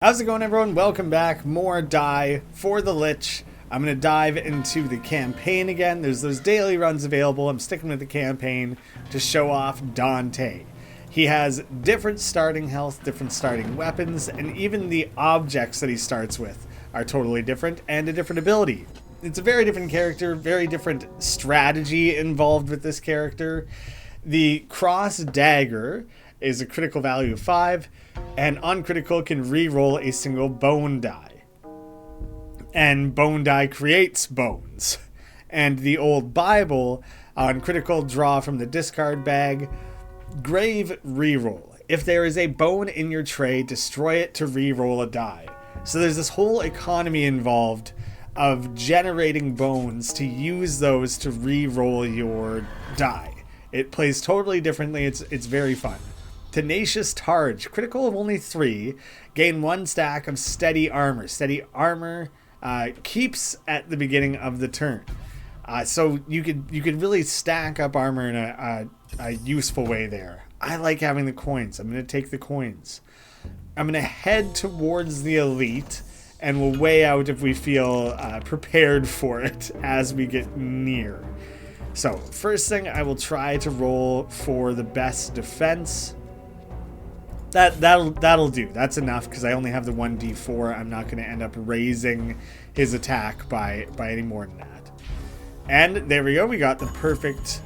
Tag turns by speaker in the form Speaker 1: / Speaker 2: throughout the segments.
Speaker 1: How's it going, everyone? Welcome back. More die for the Lich. I'm going to dive into the campaign again. There's those daily runs available. I'm sticking with the campaign to show off Dante. He has different starting health, different starting weapons, and even the objects that he starts with are totally different and a different ability. It's a very different character, very different strategy involved with this character. The cross dagger is a critical value of 5, and on critical can re-roll a single bone die. And bone die creates bones. And the old Bible, on critical, draw from the discard bag, grave re-roll. If there is a bone in your tray, destroy it to re-roll a die. So there's this whole economy involved of generating bones to use those to re-roll your die. It plays totally differently. It's very fun. Tenacious Targe, critical of only 3, gain 1 stack of steady armor. Steady armor keeps at the beginning of the turn. So you could really stack up armor in a useful way there. I like having the coins. I'm going to take the coins. I'm going to head towards the elite, and we'll weigh out if we feel prepared for it as we get near. So first thing, I will try to roll for the best defense. That'll do. That's enough because I only have the 1d4. I'm not going to end up raising his attack by any more than that. And there we go. We got the perfect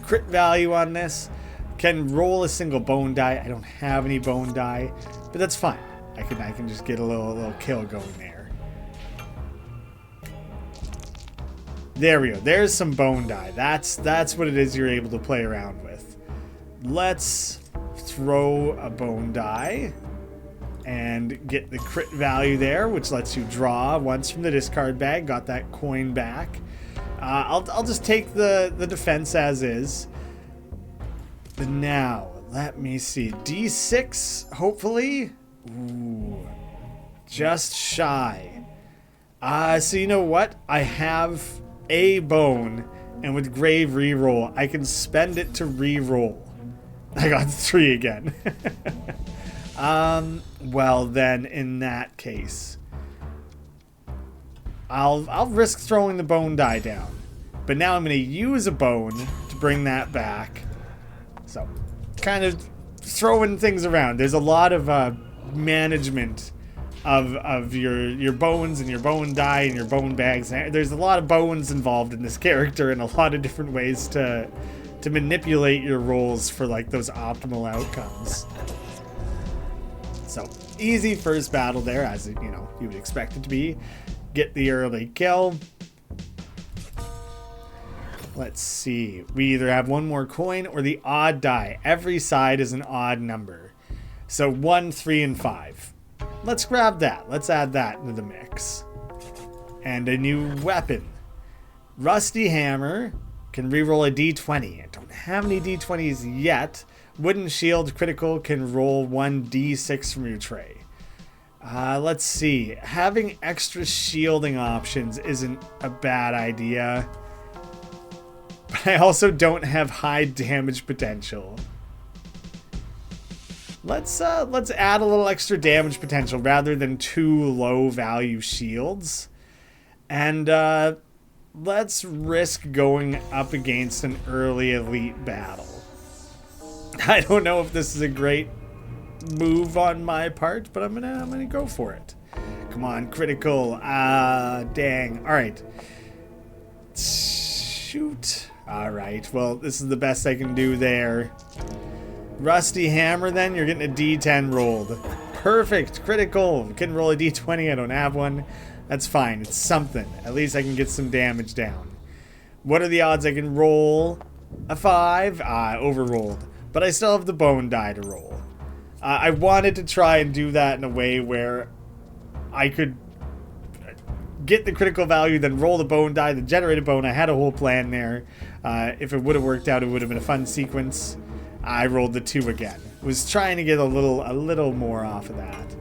Speaker 1: crit value on this. Can roll a single bone die. I don't have any bone die, but that's fine. I can just get a little kill going there. There we go. There's some bone die. That's what it is you're able to play around with. Let's throw a bone die and get the crit value there, which lets you draw once from the discard bag. Got that coin back. I'll just take the defense as is. But now, let me see. D6, hopefully. Ooh, just shy. So you know what? I have a bone, and with grave reroll, I can spend it to reroll. I got 3 again. Well then, in that case, I'll risk throwing the bone die down. But now I'm going to use a bone to bring that back. So, kind of throwing things around. There's a lot of management of your bones and your bone die and your bone bags. There's a lot of bones involved in this character and a lot of different ways to manipulate your rolls for like those optimal outcomes. So easy first battle there, as you would expect it to be. Get the early kill. Let's see. We either have one more coin or the odd die. Every side is an odd number. So 1, 3, and 5. Let's grab that. Let's add that into the mix. And a new weapon. Rusty Hammer. Can reroll a d20. I don't have any d20s yet. Wooden Shield critical can roll 1d6 from your tray. Let's see. Having extra shielding options isn't a bad idea. But I also don't have high damage potential. Let's add a little extra damage potential rather than 2 low value shields. And let's risk going up against an early elite battle. I don't know if this is a great move on my part, but I'm gonna go for it. Come on, critical. Dang. All right. Shoot. All right. Well, this is the best I can do there. Rusty Hammer. Then you're getting a D10 rolled. Perfect. Critical. Can roll a D20. I don't have one. That's fine. It's something. At least I can get some damage down. What are the odds I can roll a 5? Overrolled. But I still have the bone die to roll. I wanted to try and do that in a way where I could get the critical value, then roll the bone die, then generate a bone. I had a whole plan there. If it would have worked out, it would have been a fun sequence. I rolled the 2 again. Was trying to get a little more off of that.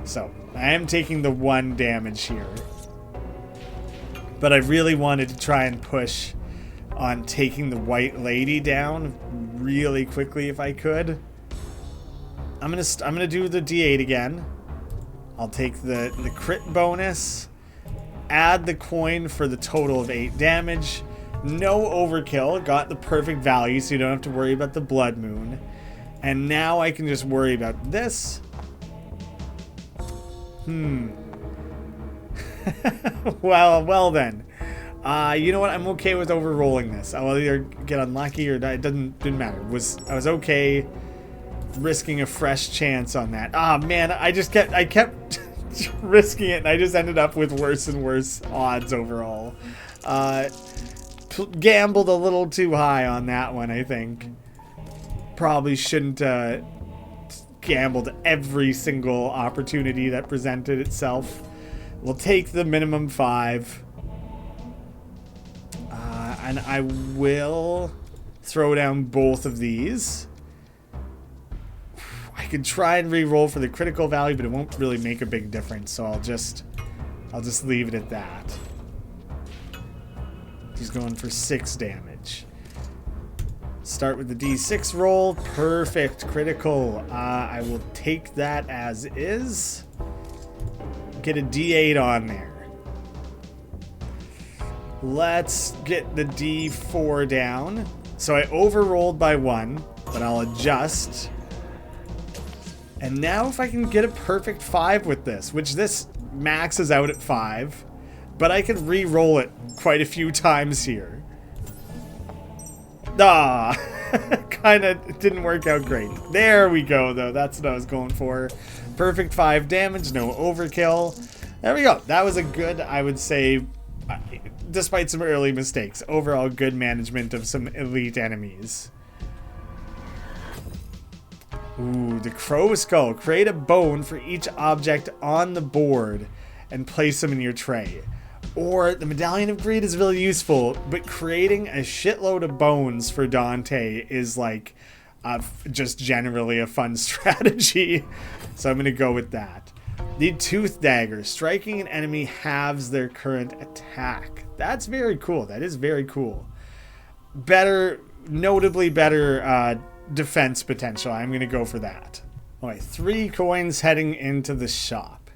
Speaker 1: So I am taking the 1 damage here. But I really wanted to try and push on taking the white lady down really quickly if I could. I'm gonna do the D8 again. I'll take the crit bonus, add the coin for the total of 8 damage. No overkill, got the perfect value so you don't have to worry about the blood moon. And now I can just worry about this. Well then. You know what? I'm okay with overrolling this. I'll either get unlucky or die. It didn't matter. I was okay risking a fresh chance on that. Ah, man, I kept risking it, and I just ended up with worse and worse odds overall. Gambled a little too high on that one, I think. Probably shouldn't gambled every single opportunity that presented itself. We'll take the minimum 5. And I will throw down both of these. I could try and re-roll for the critical value, but it won't really make a big difference, so I'll just leave it at that. He's going for 6 damage. Start with the D6 roll. Perfect. Critical. I will take that as is. Get a D8 on there. Let's get the D4 down. So I overrolled by 1, but I'll adjust. And now if I can get a perfect 5 with this, which this maxes out at 5, but I can re-roll it quite a few times here. Ah, kind of didn't work out great. There we go, though. That's what I was going for. Perfect 5 damage, no overkill. There we go. That was a good, I would say, despite some early mistakes, overall good management of some elite enemies. Ooh, the Crow Skull. Create a bone for each object on the board and place them in your tray. Or the Medallion of Greed is really useful, but creating a shitload of bones for Dante is like just generally a fun strategy. So I'm going to go with that. The Tooth Dagger. Striking an enemy halves their current attack. That's very cool. That is very cool. Better, notably better defense potential. I'm going to go for that. All right, 3 coins heading into the shop.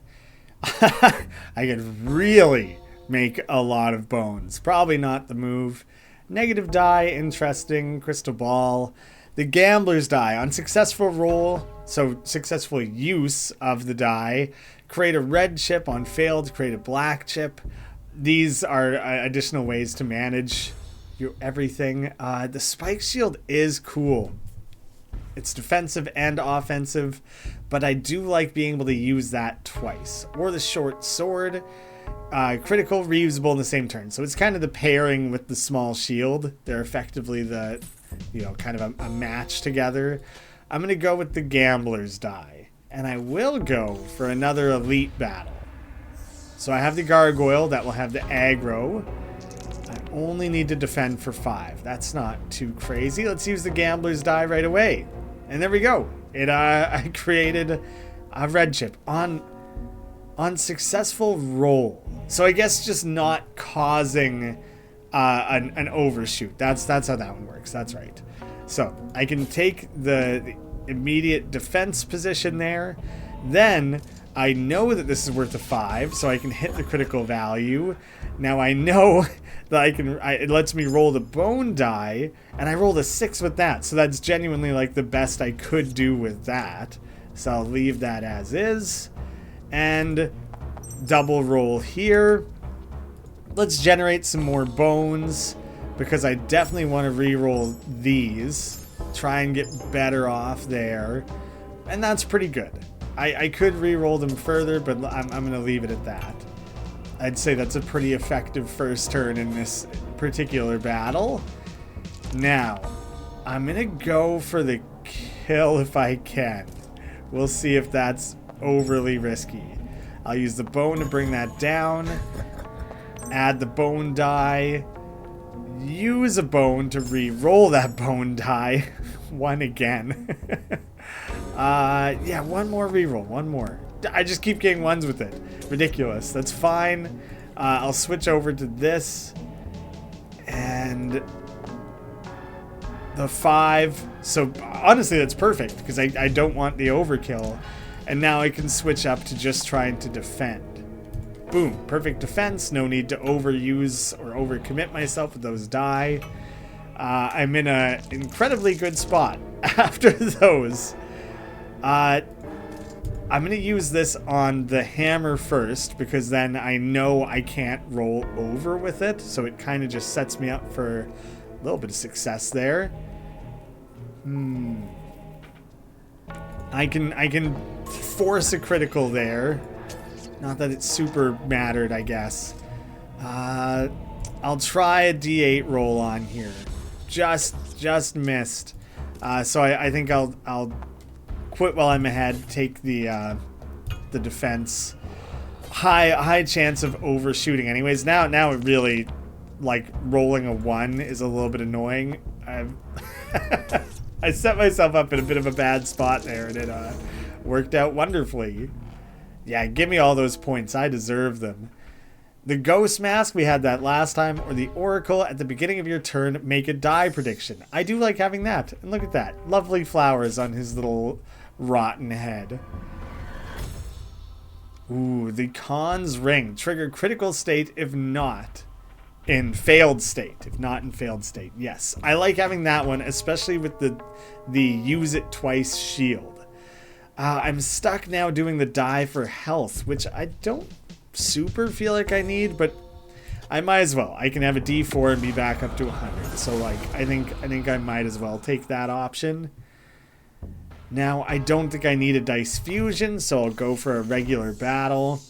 Speaker 1: I could really make a lot of bones. Probably not the move. Negative die, interesting. Crystal ball. The Gambler's die. On successful roll, so successful use of the die, create a red chip. On failed, create a black chip. These are additional ways to manage your everything. The Spike Shield is cool. It's defensive and offensive, but I do like being able to use that twice. Or the Short Sword. Critical, reusable in the same turn. So it's kind of the pairing with the small shield. They're effectively the, kind of a match together. I'm going to go with the Gambler's die. And I will go for another elite battle. So I have the Gargoyle that will have the aggro. I only need to defend for 5. That's not too crazy. Let's use the Gambler's die right away. And there we go. I created a red chip on successful roll. So I guess just not causing an overshoot. That's how that one works. That's right. So I can take the immediate defense position there. Then I know that this is worth a 5, so I can hit the critical value. Now I know that it lets me roll the bone die, and I rolled a 6 with that. So that's genuinely like the best I could do with that. So I'll leave that as is. And double roll here. Let's generate some more bones, because I definitely want to re-roll these. Try and get better off there. And that's pretty good. I could re-roll them further, but I'm going to leave it at that. I'd say that's a pretty effective first turn in this particular battle. Now, I'm going to go for the kill if I can. We'll see if that's overly risky. I'll use the bone to bring that down. Add the bone die. Use a bone to re-roll that bone die. 1 again. Yeah, 1 more re-roll. 1 more. I just keep getting 1s with it. Ridiculous. That's fine. I'll switch over to this. And the 5. So honestly, that's perfect, because I don't want the overkill. And now I can switch up to just trying to defend. Boom, perfect defense. No need to overuse or overcommit myself with those die. I'm in an incredibly good spot after those. I'm going to use this on the hammer first, because then I know I can't roll over with it. So it kind of just sets me up for a little bit of success there. I can force a critical there. Not that it super mattered, I guess. I'll try a D8 roll on here. Just missed. So I think I'll quit while I'm ahead. Take the defense. High chance of overshooting. Anyways, now it really, like, rolling a 1 is a little bit annoying. I set myself up in a bit of a bad spot there, and it worked out wonderfully. Yeah, give me all those points. I deserve them. The Ghost Mask, we had that last time, or the Oracle, at the beginning of your turn, make a die prediction. I do like having that. And look at that. Lovely flowers on his little rotten head. Ooh, the Khan's Ring. Trigger critical state if not in failed state. If not in failed state. Yes, I like having that one, especially with the use it twice shield. I'm stuck now doing the die for health, which I don't super feel like I need, but I might as well. I can have a D4 and be back up to 100. So, like, I think I might as well take that option. Now, I don't think I need a dice fusion, so I'll go for a regular battle.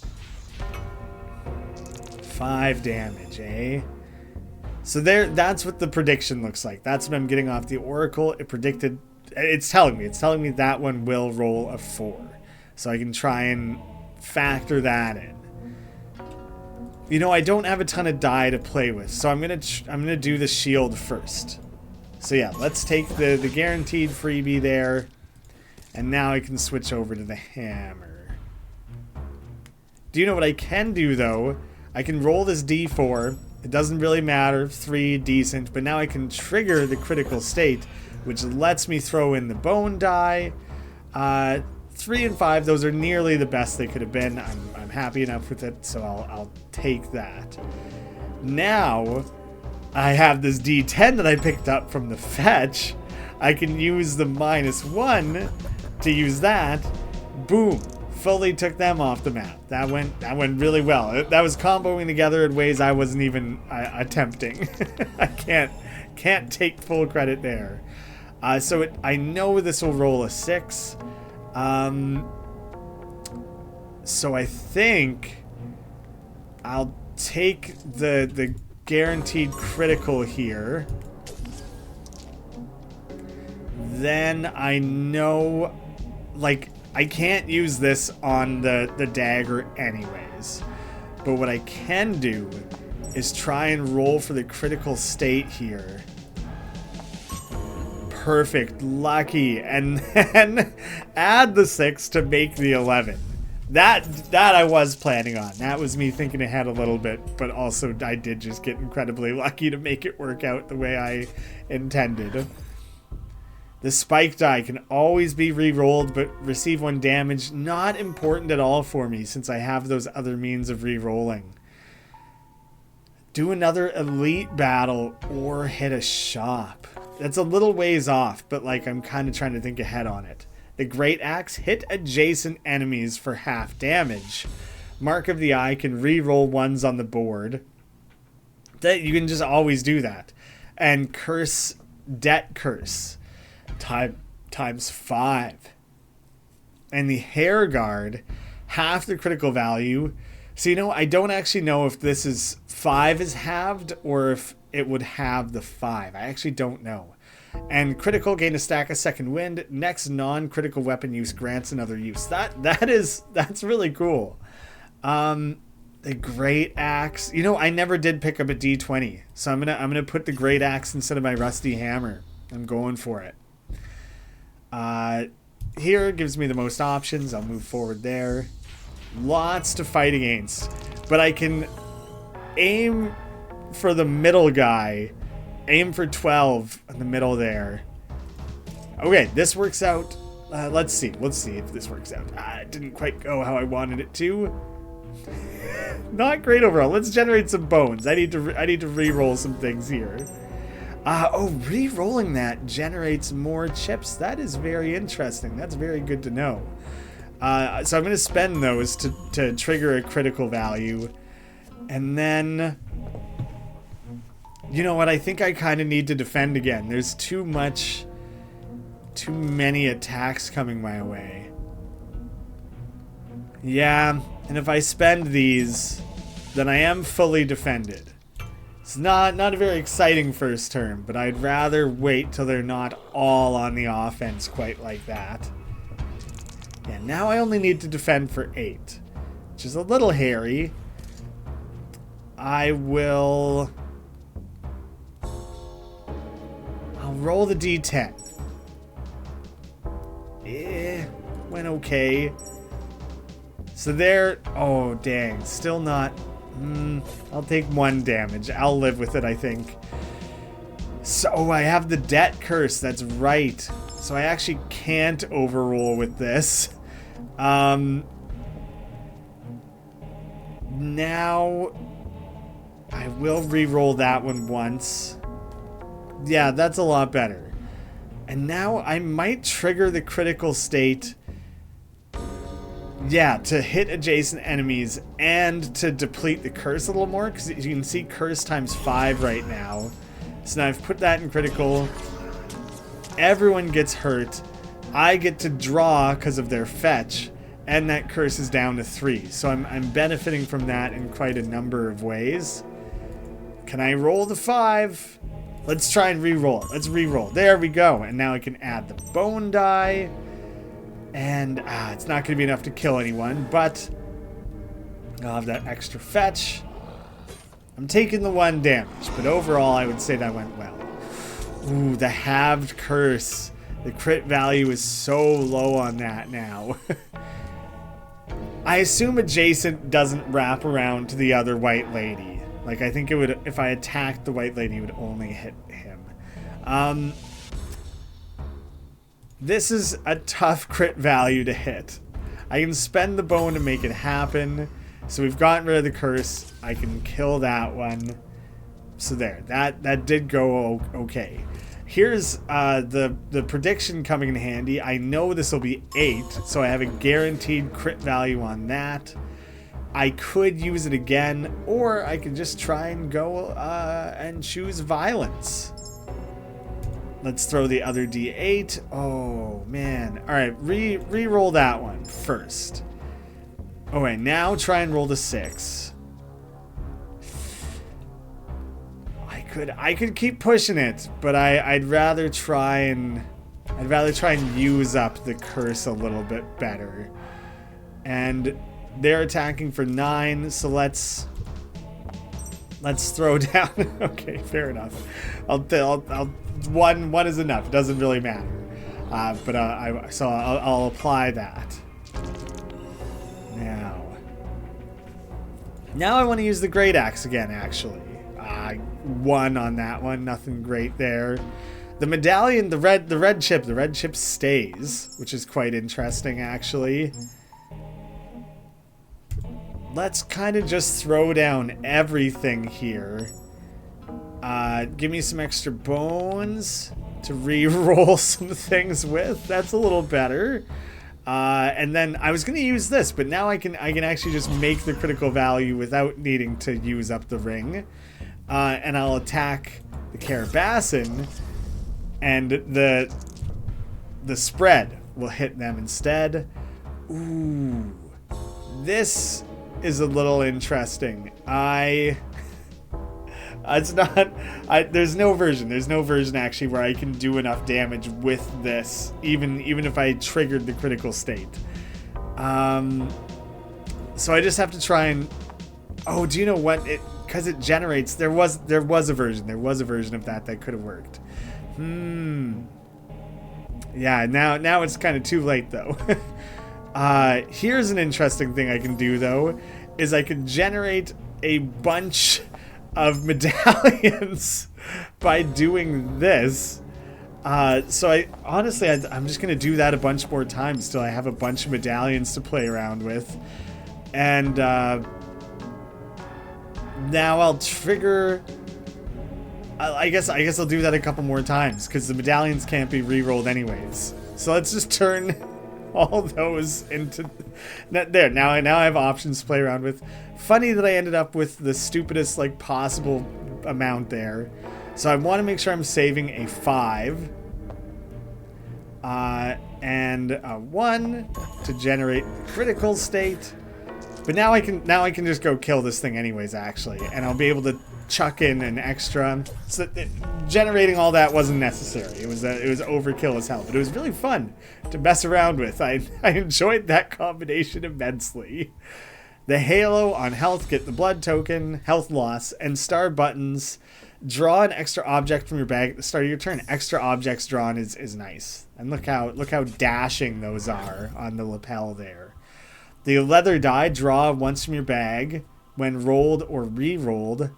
Speaker 1: 5 damage, eh? So that's what the prediction looks like. That's what I'm getting off the Oracle. It's telling me that one will roll a 4. So I can try and factor that in. You know, I don't have a ton of die to play with, so I'm gonna do the shield first. So yeah, let's take the guaranteed freebie there, and now I can switch over to the hammer. Do you know what I can do though? I can roll this D4. It doesn't really matter. 3, decent, but now I can trigger the critical state, which lets me throw in the bone die. 3 and 5, those are nearly the best they could have been. I'm happy enough with it, so I'll take that. Now, I have this D10 that I picked up from the fetch. I can use the -1 to use that. Boom. Fully took them off the map. That went really well. That was comboing together in ways I wasn't even attempting. I can't take full credit there. So I know this will roll a 6. So I think I'll take the guaranteed critical here. Then I know, like, I can't use this on the dagger anyways. But what I can do is try and roll for the critical state here. Perfect, lucky, and then add the 6 to make the 11. That I was planning on. That was me thinking ahead a little bit, but also I did just get incredibly lucky to make it work out the way I intended. The spike die can always be re-rolled, but receive 1 damage. Not important at all for me since I have those other means of re-rolling. Do another elite battle or hit a shop. That's a little ways off, but like I'm kind of trying to think ahead on it. The Great Axe, hit adjacent enemies for half damage. Mark of the Eye can re-roll 1s on the board. You can just always do that. And Curse, Debt Curse, times 5. And the Hair Guard, half the critical value. So, you know, I don't actually know if this is 5 is halved or if it would have the 5. I actually don't know. And critical, gain a stack of second wind. Next non-critical weapon use grants another use. That's really cool. The Great Axe. You know, I never did pick up a D20, so I'm gonna put the Great Axe instead of my rusty hammer. I'm going for it. Here gives me the most options. I'll move forward there. Lots to fight against, but I can aim for the middle guy. Aim for 12 in the middle there. Okay, this works out let's see if this works out. It didn't quite go how I wanted it to. Not great overall. Let's generate some bones. I need to re-roll some things here. Oh, re-rolling that generates more chips. That is very interesting. That's very good to know. So I'm going to spend those to trigger a critical value. And then, you know what? I think I kind of need to defend again. There's too many attacks coming my way. Yeah, and if I spend these, then I am fully defended. It's not a very exciting first turn, but I'd rather wait till they're not all on the offense quite like that. Yeah, now I only need to defend for 8, which is a little hairy. I'll roll the D10. Went okay. So there, oh dang, still not, I'll take 1 damage. I'll live with it, I think. So I have the debt curse, that's right. So I actually can't overroll with this. Now I will re-roll that one once. Yeah, that's a lot better. And now I might trigger the critical state. Yeah, to hit adjacent enemies and to deplete the curse a little more, because you can see curse times 5 right now. So now I've put that in critical. Everyone gets hurt. I get to draw because of their fetch, and that curse is down to 3. So I'm benefiting from that in quite a number of ways. Can I roll the 5? Let's try and re-roll it. Let's re-roll. There we go. And now I can add the bone die. And it's not going to be enough to kill anyone, but I'll have that extra fetch. I'm taking the 1 damage, but overall I would say that went well. Ooh, the halved curse. The crit value is so low on that now. I assume adjacent doesn't wrap around to the other white lady. Like, I think it would, if I attacked the white lady, it would only hit him. This is a tough crit value to hit. I can spend the bone to make it happen. So we've gotten rid of the curse. I can kill that one. So there, that did go okay. Here's the prediction coming in handy. I know this will be 8, so I have a guaranteed crit value on that. I could use it again, or I could just try and go and choose violence. Let's throw the other D8. Oh, man. All right, re-roll that one first. Oh, wait, now try and roll the 6. I could keep pushing it, but I'd rather try and use up the curse a little bit better. And they're attacking for 9, so let's throw down. Okay, fair enough. One is enough. It doesn't really matter. But I'll apply that. Now I want to use the great axe again. Actually, 1 on that one. Nothing great there. The medallion, the red chip stays, which is quite interesting actually. Let's kind of just throw down everything here. Give me some extra bones to re-roll some things with. That's a little better. And then I was going to use this, but now I can actually just make the critical value without needing to use up the ring. And I'll attack the Carabassin, and the spread will hit them instead. Ooh, this is a little interesting. There's no version actually where I can do enough damage with this, even if I triggered the critical state. So I just have to try and, oh, do you know what, because it generates, there was a version of that could have worked. Yeah, now it's kind of too late though. Here's an interesting thing I can do though, is I can generate a bunch of medallions by doing this. So I'm just going to do that a bunch more times till I have a bunch of medallions to play around with. And now I'll trigger... I guess I'll do that a couple more times because the medallions can't be re-rolled anyways. So let's just turn all those into... There, now I have options to play around with. Funny that I ended up with the stupidest like possible amount there. So I want to make sure I'm saving a 5 and a 1 to generate critical state. But now I can just go kill this thing anyways, actually, and I'll be able to chuck in an extra. So generating all that wasn't necessary. It was overkill as hell, but it was really fun to mess around with. I enjoyed that combination immensely. The halo on health, get the blood token, health loss, and star buttons. Draw an extra object from your bag at the start of your turn. Extra objects drawn is nice, and look how dashing those are on the lapel there. The leather die, draw once from your bag when rolled or re-rolled.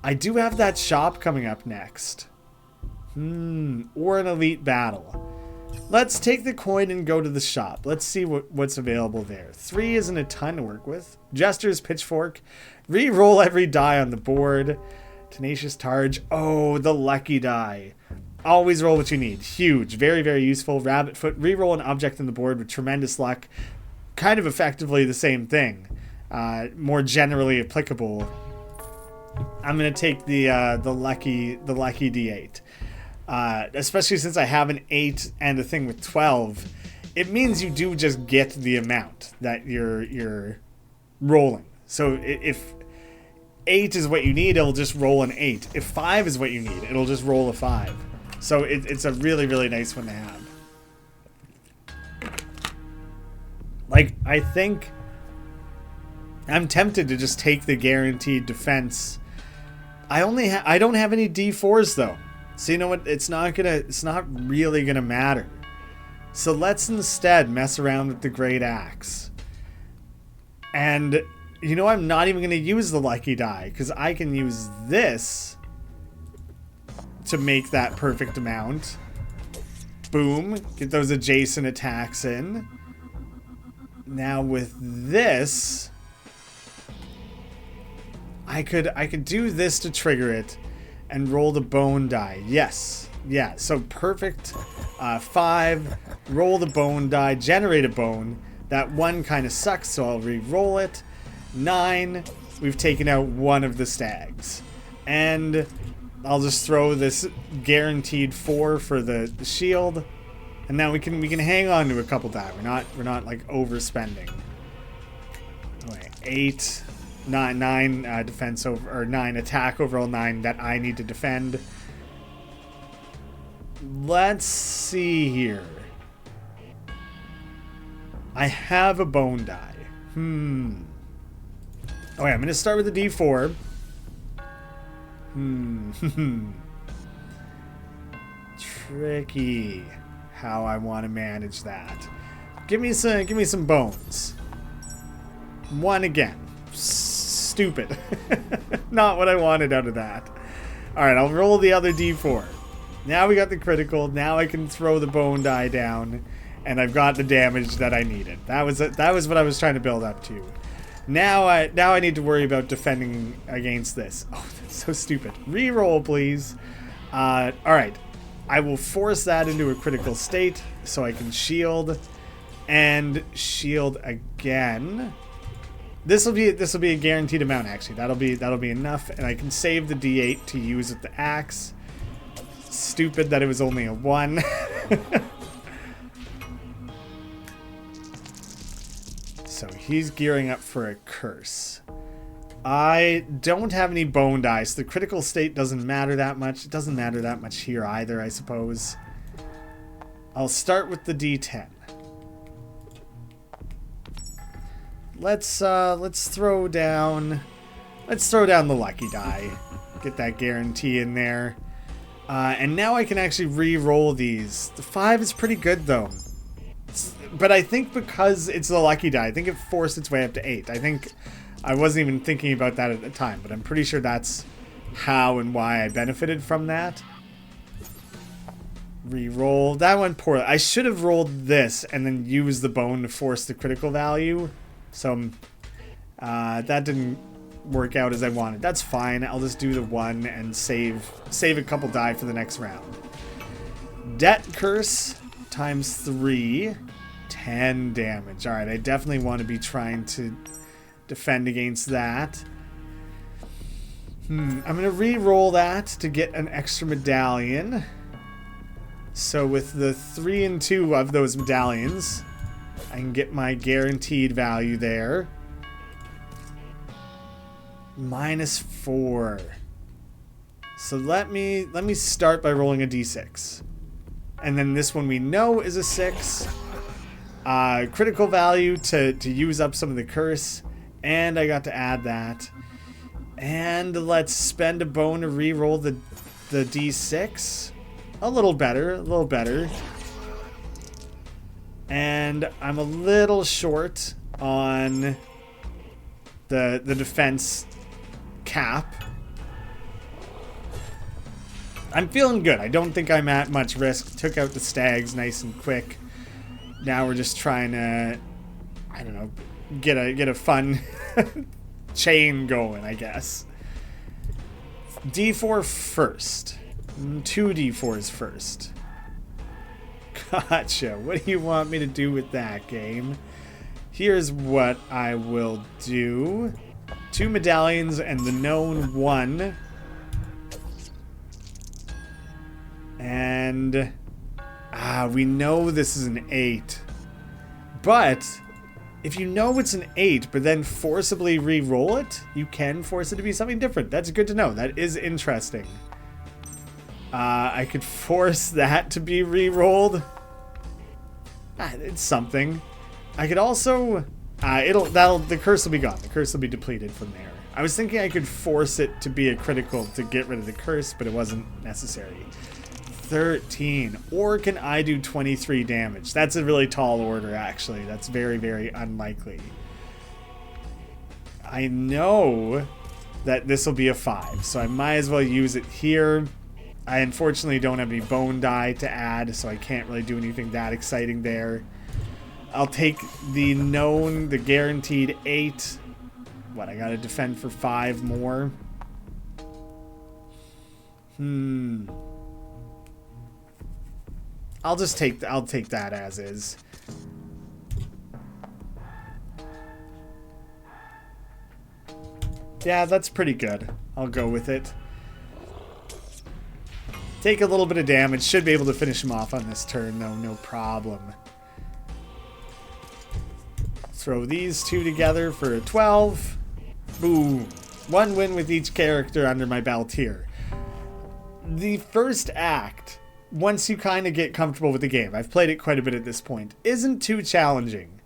Speaker 1: I do have that shop coming up next. Or an elite battle. Let's take the coin and go to the shop. Let's see what's available there. 3 isn't a ton to work with. Jester's pitchfork. Re-roll every die on the board. Tenacious Targe. Oh, the lucky die. Always roll what you need. Huge. Very, very useful. Rabbit foot. Re-roll an object on the board with tremendous luck. Kind of effectively the same thing. More generally applicable. I'm going to take the lucky D8. Especially since I have an 8 and a thing with 12. It means you do just get the amount that you're rolling. So if 8 is what you need, it'll just roll an 8. If 5 is what you need, it'll just roll a 5. So it's a really, really nice one to have. Like, I think I'm tempted to just take the guaranteed defense. I don't have any D4s though. So you know what? It's not really gonna matter. So let's instead mess around with the Great Axe. And you know, I'm not even gonna use the lucky die because I can use this to make that perfect amount. Boom, get those adjacent attacks in. Now with this, I could do this to trigger it and roll the bone die. Yes. Yeah, so perfect. 5, roll the bone die, generate a bone. That 1 kind of sucks, so I'll re-roll it. 9, we've taken out one of the stags. And I'll just throw this guaranteed 4 for the shield. And now we can hang on to a couple die. We're not like overspending. Okay, 8, 9 defense over, or 9 attack overall, 9 that I need to defend. Let's see here. I have a bone die. Okay, I'm gonna start with the D4. Tricky how I want to manage that. Give me some bones. 1 again. Stupid. Not what I wanted out of that. Alright, I'll roll the other D4. Now we got the critical. Now I can throw the bone die down. And I've got the damage that I needed. That was what I was trying to build up to. Now I need to worry about defending against this. Oh, that's so stupid. Reroll, please. Alright. I will force that into a critical state so I can shield. And shield again. This will be a guaranteed amount, actually. That'll be enough, and I can save the D8 to use with the axe. Stupid that it was only a 1. So he's gearing up for a curse. I don't have any bone dice. The critical state doesn't matter that much. It doesn't matter that much here either, I suppose. I'll start with the D10. Let's throw down the lucky die. Get that guarantee in there. And now I can actually re-roll these. The 5 is pretty good though. But I think because it's the lucky die, I think it forced its way up to 8. I think I wasn't even thinking about that at the time, but I'm pretty sure that's how and why I benefited from that. Reroll. That went poorly. I should have rolled this and then used the bone to force the critical value. So that didn't work out as I wanted. That's fine. I'll just do the 1 and save a couple die for the next round. Debt Curse times 3. 10 damage. Alright, I definitely want to be trying to defend against that. I'm going to re-roll that to get an extra medallion. So with the 3 and 2 of those medallions, I can get my guaranteed value there. -4. So let me start by rolling a d6. And then this one we know is a 6. Critical value to use up some of the curse. And I got to add that. And let's spend a bone to re-roll the d6. A little better. And I'm a little short on the defense cap. I'm feeling good. I don't think I'm at much risk. Took out the stags nice and quick. Now we're just trying to, I don't know, get a fun chain going, I guess. D4 first. 2 D4s first. Gotcha. What do you want me to do with that, game? Here's what I will do. 2 medallions and the known 1. And we know this is an 8. But if you know it's an 8, but then forcibly re-roll it, you can force it to be something different. That's good to know. That is interesting. I could force that to be re-rolled. It's something. I could also the curse will be gone. The curse will be depleted from there. I was thinking I could force it to be a critical to get rid of the curse, but it wasn't necessary. 13. Or can I do 23 damage? That's a really tall order, actually. That's very, very unlikely. I know that this will be a 5, so I might as well use it here. I unfortunately don't have any bone die to add, so I can't really do anything that exciting there. I'll take the known, the guaranteed 8. What, I gotta defend for 5 more? I'll take that as is. Yeah, that's pretty good. I'll go with it. Take a little bit of damage. Should be able to finish him off on this turn, though. No problem. Throw these 2 together for a 12. Boom. 1 win with each character under my belt here. The first act, once you kind of get comfortable with the game, I've played it quite a bit at this point, isn't too challenging.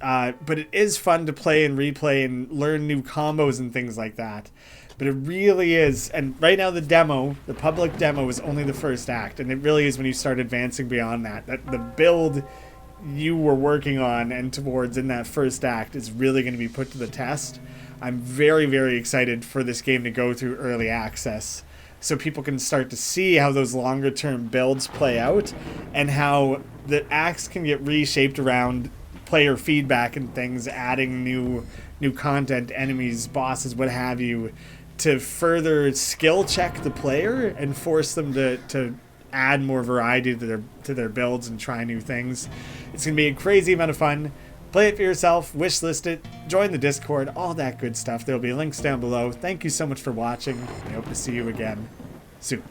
Speaker 1: But it is fun to play and replay and learn new combos and things like that. But it really is, and right now the public demo is only the first act, and it really is when you start advancing beyond that the build you were working on and towards in that first act is really going to be put to the test. I'm very, very excited for this game to go through early access so people can start to see how those longer term builds play out and how the acts can get reshaped around player feedback and things, adding new content, enemies, bosses, what have you, to further skill check the player and force them to add more variety to their builds and try new things. It's going to be a crazy amount of fun. Play it for yourself, wishlist it, join the Discord, all that good stuff. There'll be links down below. Thank you so much for watching. I hope to see you again soon.